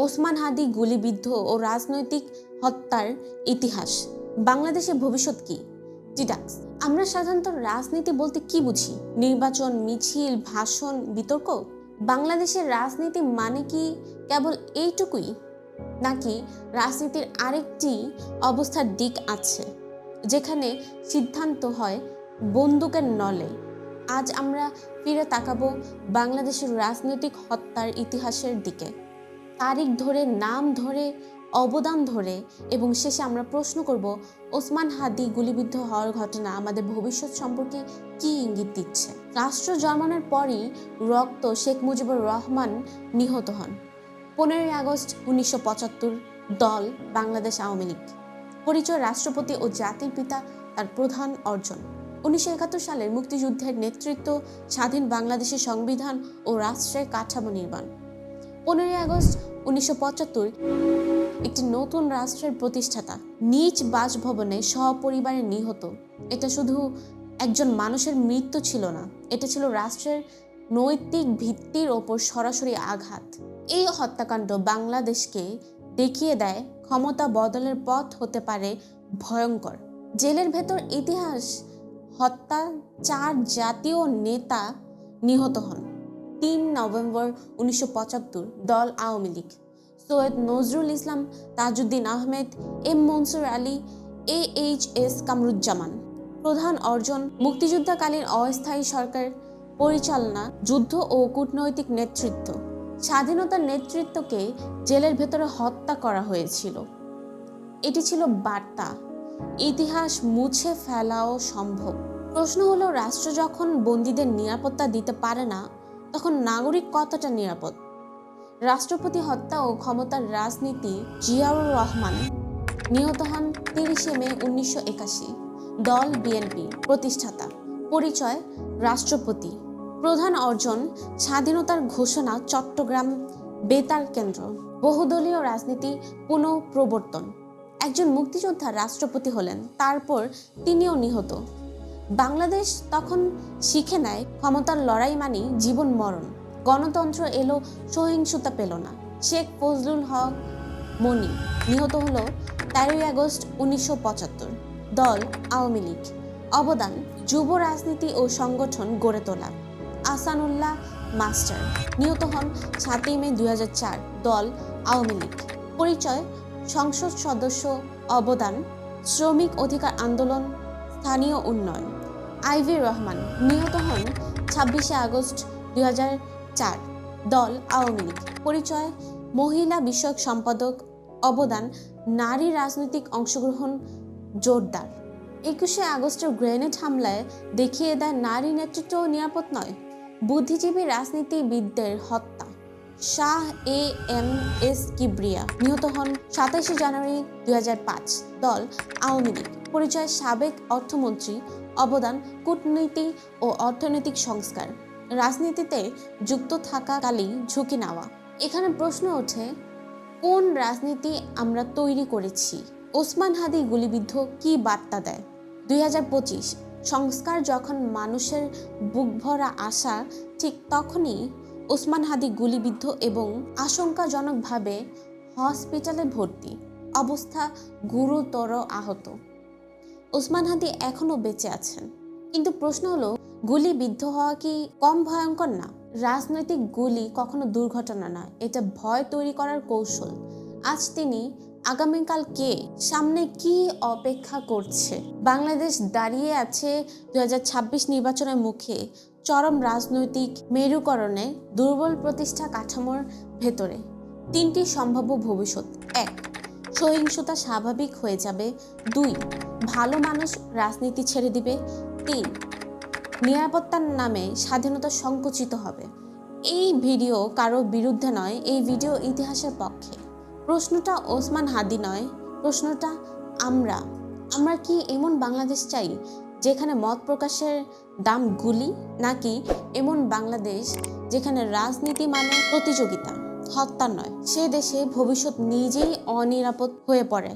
ওসমান হাদি গুলিবিদ্ধ ও রাজনৈতিক হত্যার ইতিহাস, বাংলাদেশের ভবিষ্যৎ কি? টিটাক্স। আমরা সাধারণত রাজনীতি বলতে কি বুঝি? নির্বাচন, মিছিল, ভাষণ, বিতর্ক? বাংলাদেশের রাজনীতি মানে কি কেবল এইটুকুই, নাকি রাজনীতির আরেকটি অবস্থার দিক আছে যেখানে সিদ্ধান্ত হয় বন্দুকের নলে? আজ আমরা ফিরে তাকাবো বাংলাদেশের রাজনৈতিক হত্যার ইতিহাসের দিকে, তারিখ ধরে, নাম ধরে, অবদান ধরে, এবং শেষে আমরা প্রশ্ন করব ওসমান হাদি গুলিবিদ্ধ হওয়ার ঘটনা আমাদের ভবিষ্যৎ সম্পর্কে কি ইঙ্গিত দিচ্ছে। রাষ্ট্র জন্মানোর পরই রক্ত শেখ মুজিবুর রহমান নিহত হন। 15ই আগস্ট 1975, দল বাংলাদেশ আওয়ামী লীগ। পরিচয় রাষ্ট্রপতি ও জাতির পিতা, তার প্রধান অর্জন 1971 সালের মুক্তিযুদ্ধের নেতৃত্ব, স্বাধীন বাংলাদেশের সংবিধান ও রাষ্ট্রের কাঠামো নির্মাণ। 15ই আগস্ট 1975 একটি নতুন রাষ্ট্রের প্রতিষ্ঠাতা, নিজ বাসভবনে সপরিবারে নিহত। এটা শুধু একজন মানুষের মৃত্যু ছিল না, এটা ছিল রাষ্ট্রের নৈতিক ভিত্তির ওপর সরাসরি আঘাত। এই হত্যাকাণ্ড বাংলাদেশকে দেখিয়ে দেয় ক্ষমতা বদলের পথ হতে পারে ভয়ঙ্কর। জেলের ভেতর ইতিহাস হত্যা, 4 জাতীয় নেতা নিহত হন। 3 নভেম্বর 1975, দল আওয়ামী লীগ। Syed Nazrul Islam, Tajuddin Ahmed, M Mansur Ali, AHS Kamruzzaman. প্রধান অর্জন মুক্তিযুদ্ধকালীন অস্থায়ী সরকার পরিচালনা, যুদ্ধ ও কূটনৈতিক নেতৃত্ব। স্বাধীনতার নেতৃত্বকে জেলের ভেতরে হত্যা করা হয়েছিল। এটি ছিল বার্তা, ইতিহাস মুছে ফেলাও সম্ভব। প্রশ্ন হলো, রাষ্ট্র যখন বন্দীদের নিরাপত্তা দিতে পারে না, তখন নাগরিক কতটা নিরাপদ? রাষ্ট্রপতি হত্যা ও ক্ষমতার রাজনীতি। জিয়াউর রহমান নিহত হন 30শে মে 1981, দল বিএনপি। প্রতিষ্ঠাতা। পরিচয় রাষ্ট্রপতি। প্রধান অর্জন স্বাধীনতার ঘোষণা, চট্টগ্রাম বেতার কেন্দ্র। বহুদলীয় রাজনীতি পুনঃপ্রবর্তন। একজন মুক্তিযোদ্ধা রাষ্ট্রপতি হলেন, তারপর তিনিও নিহত। বাংলাদেশ তখন শিখে নেয় ক্ষমতার লড়াই মানি জীবন মরণ। গণতন্ত্র এলো, সহিংসতা পেল না। শেখ ফজলুল হক মনি নিহত হলো 13ই আগস্ট 1975, দল আওয়ামী লীগ। অবদান যুব রাজনীতি ও সংগঠন গড়ে তোলা। আহসানুল্লাহ মাস্টার নিহত হন 7ই মে 2004, দল আওয়ামী লীগ। পরিচয় সংসদ সদস্য। অবদান শ্রমিক অধিকার আন্দোলন, স্থানীয় উন্নয়ন। আইভি রহমান নিহত হন 26শে আগস্ট 2004, দল আওয়ামী লীগ। পরিচয় মহিলা বিষয়ক সম্পাদক। অবদান নারী রাজনৈতিক অংশগ্রহণ জোরদার। 21শে আগস্টের গ্রেনেড হামলায় দেখিয়ে দেয় নারী নেতৃত্ব নিরাপদ নয়। বুদ্ধিজীবী রাজনীতিবিদদের হত্যা। শাহ AMS কিবরিয়া নিহত হন 27শে জানুয়ারি 2005, দল আওয়ামী লীগ। পরিচয় সাবেক অর্থমন্ত্রী। অবদান কূটনীতি ও অর্থনৈতিক সংস্কার। রাজনীতিতে যুক্ত থাকাকালীন ঝুঁকি নেওয়া। এখানে প্রশ্ন ওঠে, কোন রাজনীতি আমরা তৈরি করেছি? ওসমান হাদি গুলিবিদ্ধ কি বার্তা দেয়? 2025 সংস্কার যখন মানুষের বুক ভরা আশা, ঠিক তখনই ওসমান হাদি গুলিবিদ্ধ এবং আশঙ্কাজনকভাবে হসপিটালে ভর্তি, অবস্থা গুরুতর আহত। ওসমান হাদি এখনো বেঁচে আছেন, কিন্তু প্রশ্ন হলো, গুলিবিদ্ধ হওয়া কি কম ভয়ঙ্কর না? রাজনৈতিক গুলি কখনো দুর্ঘটনা না, এটা ভয় তৈরি করার কৌশল। আজ তিনি, আগামীকাল কে? সামনে কি অপেক্ষা করছে? বাংলাদেশ দাঁড়িয়ে আছে 2026 নির্বাচনের মুখে, চরম রাজনৈতিক মেরুকরণে, দুর্বল প্রতিষ্ঠা কাঠামোর ভেতরে। 3টি সম্ভাব্য ভবিষ্যৎ। 1, সহিংসতা স্বাভাবিক হয়ে যাবে। 2, ভালো মানুষ রাজনীতি ছেড়ে দিবে। 3, নিরাপত্তার নামে স্বাধীনতা সংকুচিত হবে। এই ভিডিও কারো বিরুদ্ধে নয়, এই ভিডিও ইতিহাসের পক্ষে। প্রশ্নটা ওসমান হাদি নয়, প্রশ্নটা আমরা কি এমন বাংলাদেশ চাই যেখানে মত প্রকাশের দাম গুলি, নাকি এমন বাংলাদেশ যেখানে রাজনীতি মানে প্রতিযোগিতা, হত্যা নয়? সে দেশে ভবিষ্যৎ নিজেই অনিরাপদ হয়ে পড়ে।